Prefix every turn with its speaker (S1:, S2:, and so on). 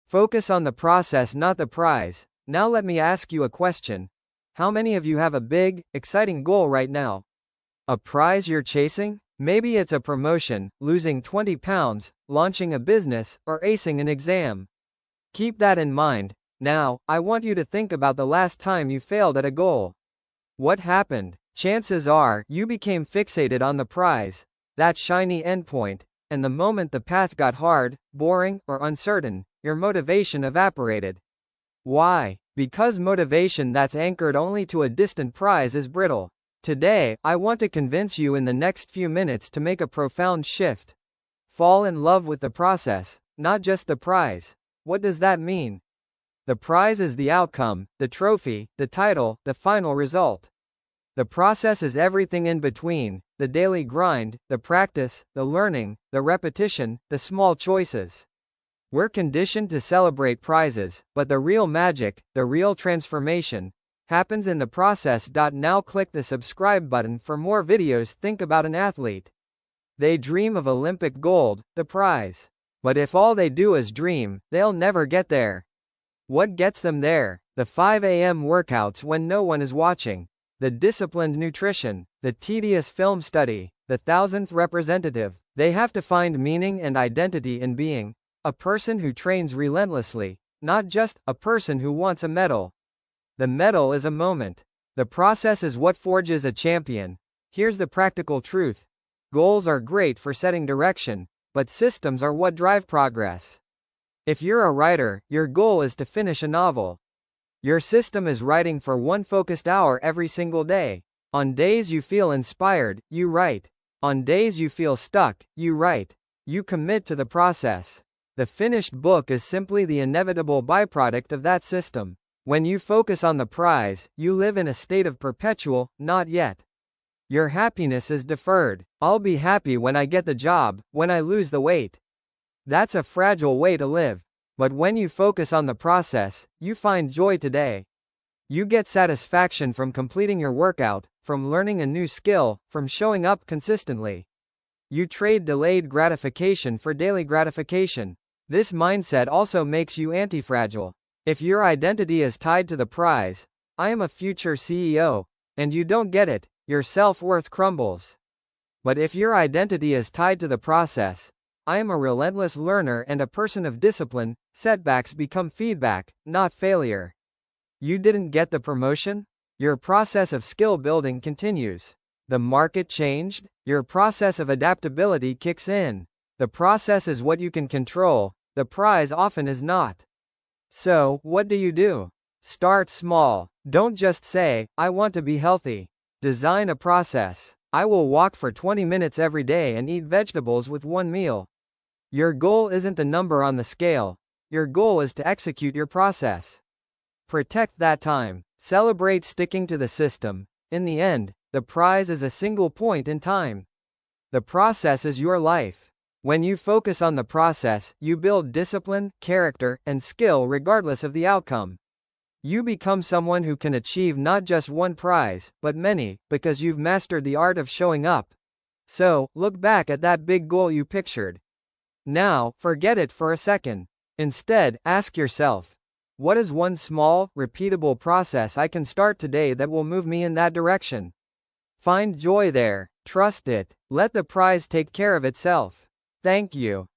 S1: Focus on the process, not the prize. Now let me ask you a question. How many of you have a big, exciting goal right now? A prize you're chasing? Maybe it's a promotion, losing 20 pounds, launching a business, or acing an exam. Keep that in mind. Now, I want you to think about the last time you failed at a goal. What happened? Chances are, you became fixated on the prize, that shiny endpoint, and the moment the path got hard, boring, or uncertain, your motivation evaporated. Why? Because motivation that's anchored only to a distant prize is brittle. Today, I want to convince you in the next few minutes to make a profound shift. Fall in love with the process, not just the prize. What does that mean? The prize is the outcome, the trophy, the title, the final result. The process is everything in between, the daily grind, the practice, the learning, the repetition, the small choices. We're conditioned to celebrate prizes, but the real magic, the real transformation, happens in the process. Now click the subscribe button for more videos. Think about an athlete. They dream of Olympic gold, the prize. But if all they do is dream, they'll never get there. What gets them there? The 5 a.m. workouts when no one is watching. The disciplined nutrition. The tedious film study. The 1000th representative. They have to find meaning and identity in being a person who trains relentlessly, not just a person who wants a medal. The medal is a moment. The process is what forges a champion. Here's the practical truth. Goals are great for setting direction, but systems are what drive progress. If you're a writer, your goal is to finish a novel. Your system is writing for one focused hour every single day. On days you feel inspired, you write. On days you feel stuck, you write. You commit to the process. The finished book is simply the inevitable byproduct of that system. When you focus on the prize, you live in a state of perpetual, not yet. Your happiness is deferred. I'll be happy when I get the job, when I lose the weight. That's a fragile way to live. But when you focus on the process, you find joy today. You get satisfaction from completing your workout, from learning a new skill, from showing up consistently. You trade delayed gratification for daily gratification. This mindset also makes you anti-fragile. If your identity is tied to the prize, I am a future CEO, and you don't get it, your self-worth crumbles. But if your identity is tied to the process, I am a relentless learner and a person of discipline, setbacks become feedback, not failure. You didn't get the promotion? Your process of skill building continues. The market changed? Your process of adaptability kicks in. The process is what you can control, the prize often is not. So, what do? Start small. Don't just say, I want to be healthy. Design a process. I will walk for 20 minutes every day and eat vegetables with one meal. Your goal isn't the number on the scale. Your goal is to execute your process. Protect that time. Celebrate sticking to the system. In the end, the prize is a single point in time. The process is your life. When you focus on the process, you build discipline, character, and skill regardless of the outcome. You become someone who can achieve not just one prize, but many, because you've mastered the art of showing up. So, look back at that big goal you pictured. Now, forget it for a second. Instead, ask yourself, what is one small, repeatable process I can start today that will move me in that direction? Find joy there. Trust it. Let the prize take care of itself. Thank you.